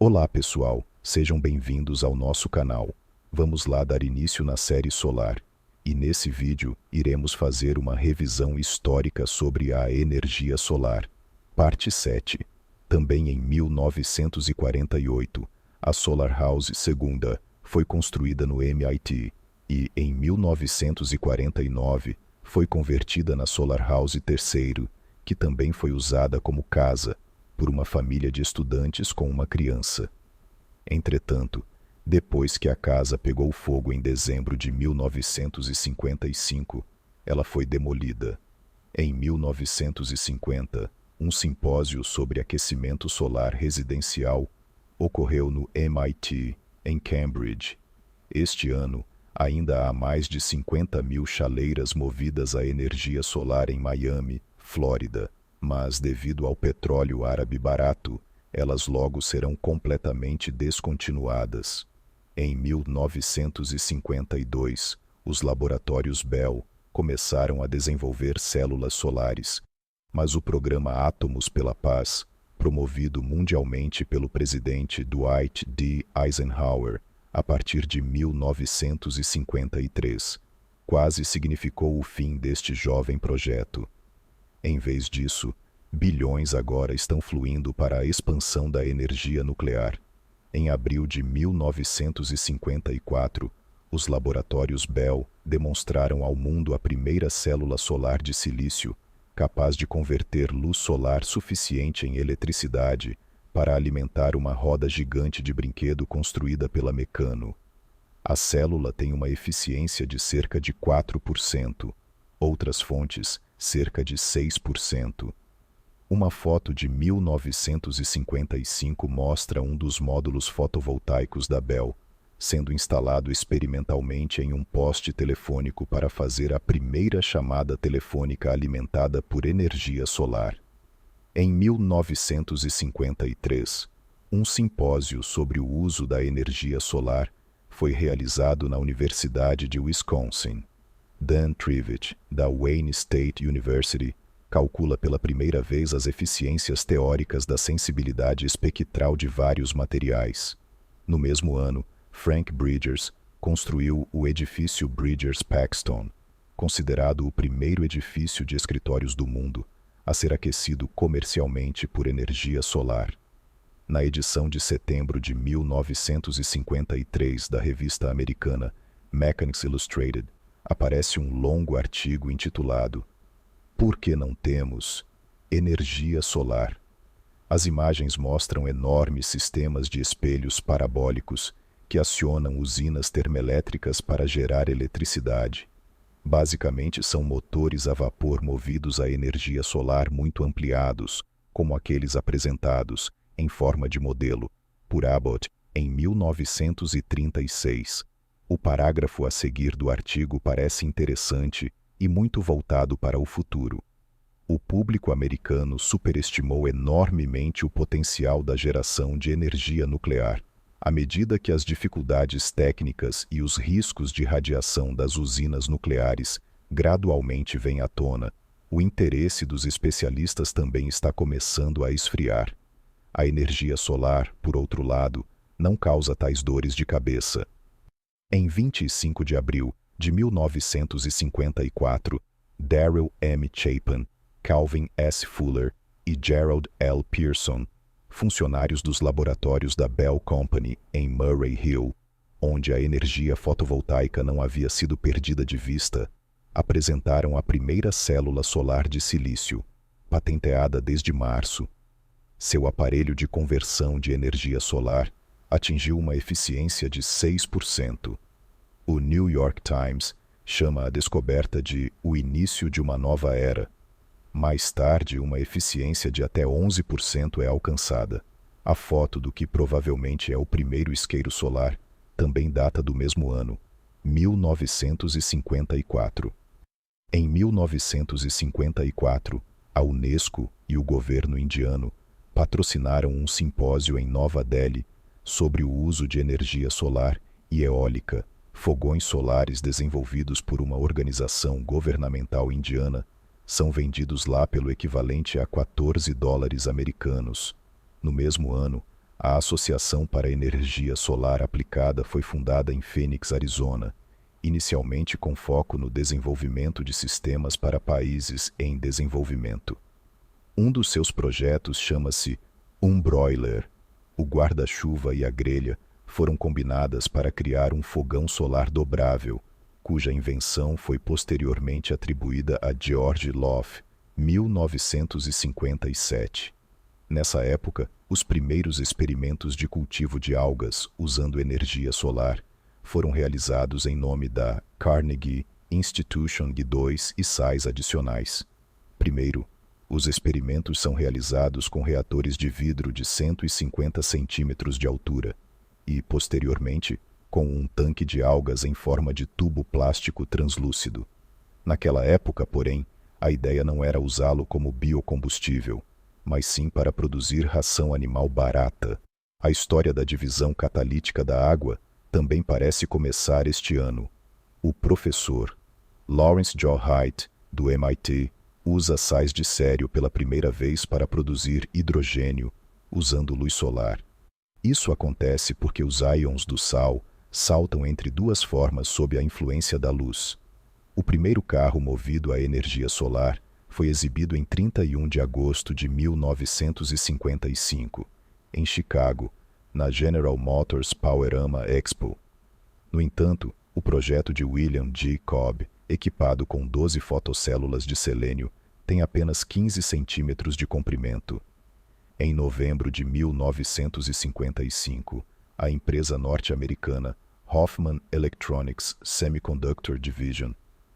Olá pessoal, sejam bem-vindos ao nosso canal. Vamos lá dar início na série solar. E nesse vídeo, iremos fazer uma revisão histórica sobre a energia solar. Parte 7. Também em 1948, a Solar House II foi construída no MIT e, em 1949, foi convertida na Solar House III, que também foi usada como casa por uma família de estudantes com uma criança. Entretanto, depois que a casa pegou fogo em dezembro de 1955, ela foi demolida. Em 1950, um simpósio sobre aquecimento solar residencial ocorreu no MIT, em Cambridge. Este ano, ainda há mais de 50.000 chaleiras movidas a energia solar em Miami, Flórida, mas devido ao petróleo árabe barato, elas logo serão completamente descontinuadas. Em 1952, os laboratórios Bell começaram a desenvolver células solares, mas o programa Átomos pela Paz, promovido mundialmente pelo presidente Dwight D. Eisenhower a partir de 1953, quase significou o fim deste jovem projeto. Em vez disso, bilhões agora estão fluindo para a expansão da energia nuclear. Em abril de 1954, os laboratórios Bell demonstraram ao mundo a primeira célula solar de silício, capaz de converter luz solar suficiente em eletricidade para alimentar uma roda gigante de brinquedo construída pela Mecano. A célula tem uma eficiência de cerca de 4%, outras fontes, cerca de 6%. Uma foto de 1955 mostra um dos módulos fotovoltaicos da Bell sendo instalado experimentalmente em um poste telefônico para fazer a primeira chamada telefônica alimentada por energia solar. Em 1953, um simpósio sobre o uso da energia solar foi realizado na Universidade de Wisconsin. Dan Trivett, da Wayne State University, calcula pela primeira vez as eficiências teóricas da sensibilidade espectral de vários materiais. No mesmo ano, Frank Bridgers construiu o edifício Bridgers-Paxton, considerado o primeiro edifício de escritórios do mundo a ser aquecido comercialmente por energia solar. Na edição de setembro de 1953 da revista americana Mechanics Illustrated, aparece um longo artigo intitulado "Por que não temos energia solar?". As imagens mostram enormes sistemas de espelhos parabólicos que acionam usinas termoelétricas para gerar eletricidade. Basicamente são motores a vapor movidos a energia solar muito ampliados, como aqueles apresentados, em forma de modelo, por Abbott em 1936. O parágrafo a seguir do artigo parece interessante e muito voltado para o futuro. O público americano superestimou enormemente o potencial da geração de energia nuclear. À medida que as dificuldades técnicas e os riscos de radiação das usinas nucleares gradualmente vêm à tona, o interesse dos especialistas também está começando a esfriar. A energia solar, por outro lado, não causa tais dores de cabeça. Em 25 de abril de 1954, Darrell M. Chapin, Calvin S. Fuller e Gerald L. Pearson, funcionários dos laboratórios da Bell Company em Murray Hill, onde a energia fotovoltaica não havia sido perdida de vista, apresentaram a primeira célula solar de silício, patenteada desde março. Seu aparelho de conversão de energia solar atingiu uma eficiência de 6%. O New York Times chama a descoberta de o início de uma nova era. Mais tarde, uma eficiência de até 11% é alcançada. A foto do que provavelmente é o primeiro isqueiro solar também data do mesmo ano, 1954. Em 1954, a Unesco e o governo indiano patrocinaram um simpósio em Nova Delhi sobre o uso de energia solar e eólica, fogões solares desenvolvidos por uma organização governamental indiana são vendidos lá pelo equivalente a $14 americanos. No mesmo ano, A Associação para a Energia Solar Aplicada foi fundada em Phoenix, Arizona, inicialmente com foco no desenvolvimento de sistemas para países em desenvolvimento. Um dos seus projetos chama-se Broiler. O guarda-chuva e a grelha foram combinadas para criar um fogão solar dobrável, cuja invenção foi posteriormente atribuída a George Lough, 1957. Nessa época, os primeiros experimentos de cultivo de algas usando energia solar foram realizados em nome da Carnegie Institution de 2 e sais adicionais. Primeiro, os experimentos são realizados com reatores de vidro de 150 centímetros de altura e, posteriormente, com um tanque de algas em forma de tubo plástico translúcido. Naquela época, porém, a ideia não era usá-lo como biocombustível, mas sim para produzir ração animal barata. A história da divisão catalítica da água também parece começar este ano. O professor Lawrence Joe Haidt, do MIT, usa sais de cério pela primeira vez para produzir hidrogênio, usando luz solar. Isso acontece porque os íons do sal saltam entre duas formas sob a influência da luz. O primeiro carro movido a energia solar foi exibido em 31 de agosto de 1955, em Chicago, na General Motors Powerama Expo. No entanto, o projeto de William G. Cobb, equipado com 12 fotocélulas de selênio, tem apenas 15 centímetros de comprimento. Em novembro de 1955, a empresa norte-americana Hoffman Electronics Semiconductor Division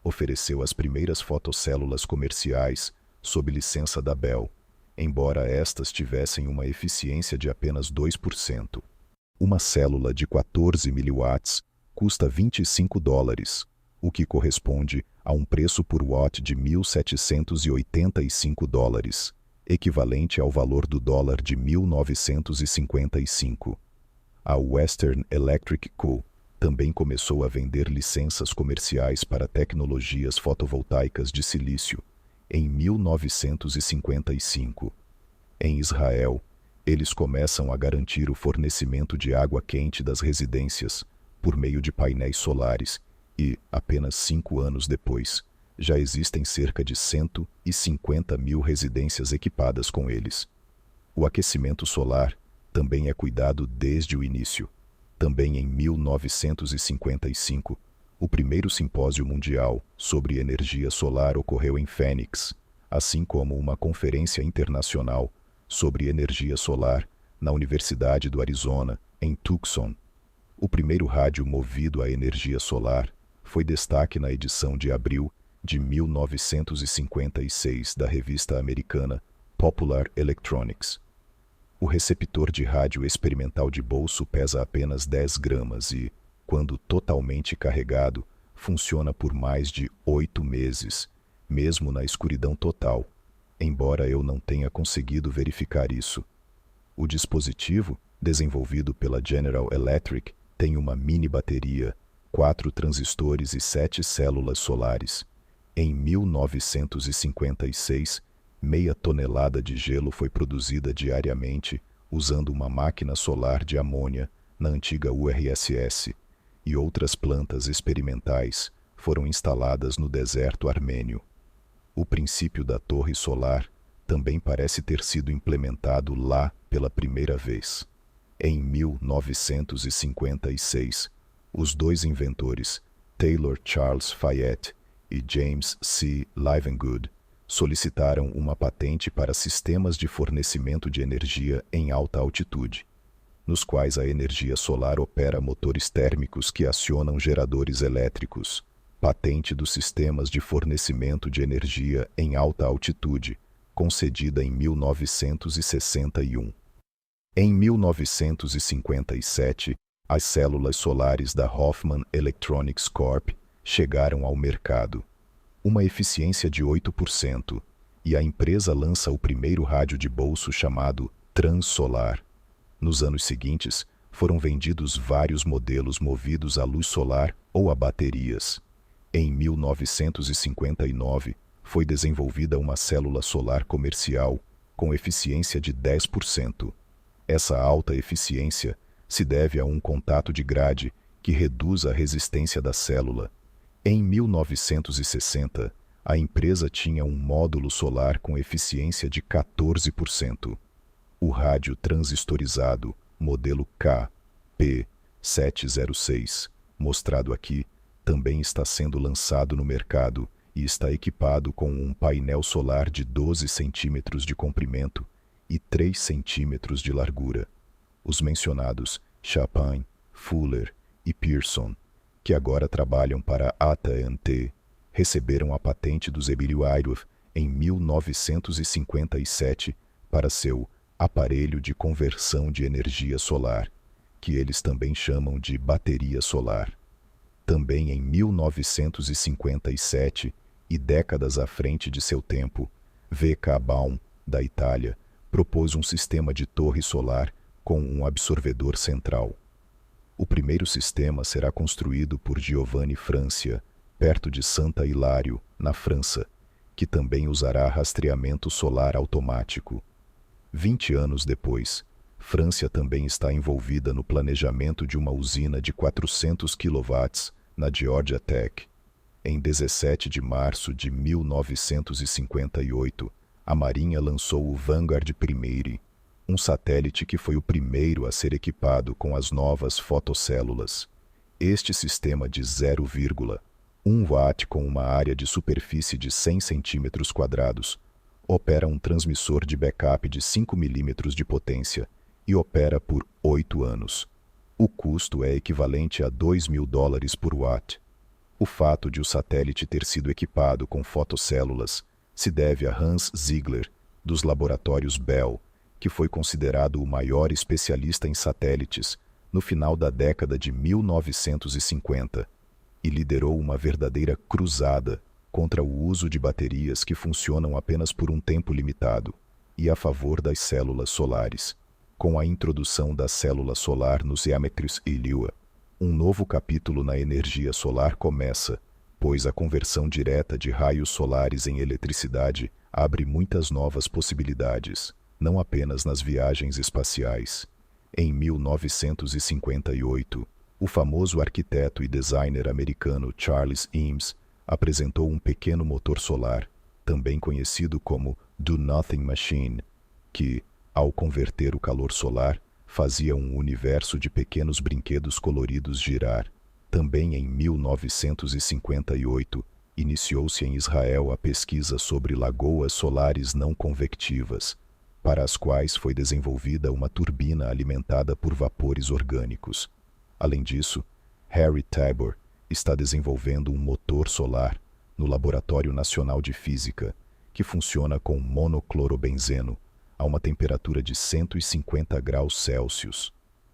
ofereceu as primeiras fotocélulas comerciais sob licença da Bell, embora estas tivessem uma eficiência de apenas 2%. Uma célula de 14 miliwatts custa $25, o que corresponde a um preço por watt de $1.785, equivalente ao valor do dólar de 1955. A Western Electric Co. também começou a vender licenças comerciais para tecnologias fotovoltaicas de silício em 1955. Em Israel, eles começam a garantir o fornecimento de água quente das residências por meio de painéis solares e, apenas 5 anos depois, já existem cerca de 150 mil residências equipadas com eles. O aquecimento solar também é cuidado desde o início. Também em 1955, o primeiro simpósio mundial sobre energia solar ocorreu em Phoenix, assim como uma conferência internacional sobre energia solar na Universidade do Arizona, em Tucson. O primeiro rádio movido a energia solar foi destaque na edição de abril de 1956 da revista americana Popular Electronics. O receptor de rádio experimental de bolso pesa apenas 10 gramas e, quando totalmente carregado, funciona por mais de 8 meses, mesmo na escuridão total, embora eu não tenha conseguido verificar isso. O dispositivo, desenvolvido pela General Electric, tem uma mini bateria, 4 transistores e 7 células solares. Em 1956, meia tonelada de gelo foi produzida diariamente usando uma máquina solar de amônia na antiga URSS, e outras plantas experimentais foram instaladas no deserto armênio. O princípio da torre solar também parece ter sido implementado lá pela primeira vez. Em 1956, os dois inventores, Taylor Charles Fayette e James C. Livengood, solicitaram uma patente para sistemas de fornecimento de energia em alta altitude, nos quais a energia solar opera motores térmicos que acionam geradores elétricos. Patente dos sistemas de fornecimento de energia em alta altitude, concedida em 1961. Em 1957, as células solares da Hoffman Electronics Corp. Chegaram ao mercado. Uma eficiência de 8%, e a empresa lança o primeiro rádio de bolso chamado Transsolar. Nos anos seguintes, foram vendidos vários modelos movidos à luz solar ou a baterias. Em 1959, foi desenvolvida uma célula solar comercial com eficiência de 10%. Essa alta eficiência se deve a um contato de grade que reduz a resistência da célula. Em 1960, a empresa tinha um módulo solar com eficiência de 14%. O rádio transistorizado, modelo KP706, mostrado aqui, também está sendo lançado no mercado e está equipado com um painel solar de 12 centímetros de comprimento e 3 centímetros de largura. Os mencionados Chapin, Fuller e Pearson, que agora trabalham para a AT&T, receberam a patente do Zebirio-Airov em 1957 para seu aparelho de conversão de energia solar, que eles também chamam de bateria solar. Também em 1957, e décadas à frente de seu tempo, V.K. Baum, da Itália, propôs um sistema de torre solar com um absorvedor central. O primeiro sistema será construído por Giovanni Francia, perto de Santa Hilário, na França, que também usará rastreamento solar automático. 20 anos depois, França também está envolvida no planejamento de uma usina de 400 kW na Georgia Tech. Em 17 de março de 1958, a Marinha lançou o Vanguard I, um satélite que foi o primeiro a ser equipado com as novas fotocélulas. Este sistema de 0,1 watt com uma área de superfície de 100 cm², opera um transmissor de backup de 5 mm de potência e opera por 8 anos. O custo é equivalente a $2.000 por watt. O fato de o satélite ter sido equipado com fotocélulas se deve a Hans Ziegler, dos laboratórios Bell, que foi considerado o maior especialista em satélites no final da década de 1950 e liderou uma verdadeira cruzada contra o uso de baterias que funcionam apenas por um tempo limitado e a favor das células solares. Com a introdução da célula solar nos diâmetros e Lua, um novo capítulo na energia solar começa, pois a conversão direta de raios solares em eletricidade abre muitas novas possibilidades, não apenas nas viagens espaciais. Em 1958, o famoso arquiteto e designer americano Charles Eames apresentou um pequeno motor solar, também conhecido como Do-Nothing Machine, que, ao converter o calor solar, fazia um universo de pequenos brinquedos coloridos girar. Também em 1958, iniciou-se em Israel a pesquisa sobre lagoas solares não convectivas, para as quais foi desenvolvida uma turbina alimentada por vapores orgânicos. Além disso, Harry Tabor está desenvolvendo um motor solar no Laboratório Nacional de Física, que funciona com monoclorobenzeno a uma temperatura de 150 graus Celsius.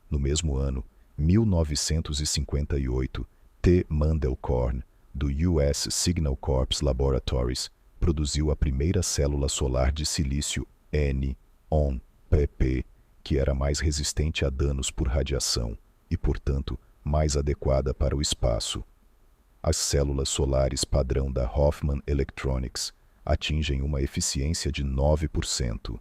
No mesmo ano, 1958, T. Mandelkorn, do US Signal Corps Laboratories, produziu a primeira célula solar de silício N-On-PP, que era mais resistente a danos por radiação e, portanto, mais adequada para o espaço. As células solares padrão da Hoffman Electronics atingem uma eficiência de 9%.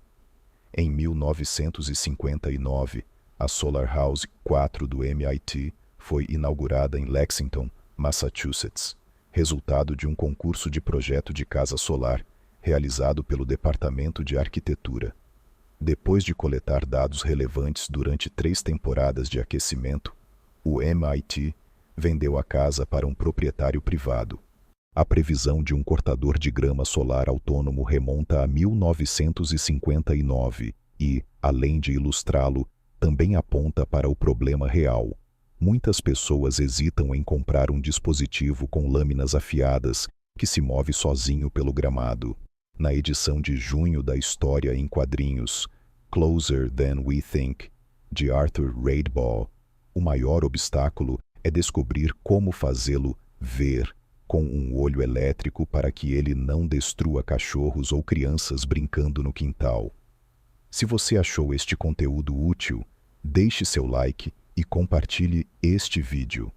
Em 1959, a Solar House 4 do MIT foi inaugurada em Lexington, Massachusetts, resultado de um concurso de projeto de casa solar realizado pelo Departamento de Arquitetura. Depois de coletar dados relevantes durante 3 temporadas de aquecimento, o MIT vendeu a casa para um proprietário privado. A previsão de um cortador de grama solar autônomo remonta a 1959 e, além de ilustrá-lo, também aponta para o problema real. Muitas pessoas hesitam em comprar um dispositivo com lâminas afiadas que se move sozinho pelo gramado. Na edição de junho da História em Quadrinhos, Closer Than We Think, de Arthur Radbaugh, o maior obstáculo é descobrir como fazê-lo ver com um olho elétrico para que ele não destrua cachorros ou crianças brincando no quintal. Se você achou este conteúdo útil, deixe seu like e compartilhe este vídeo.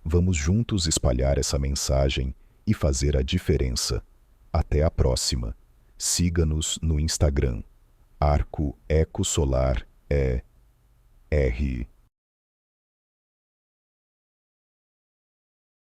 Vamos juntos espalhar essa mensagem e fazer a diferença. Até a próxima. Siga-nos no Instagram. Arco Eco Solar é R.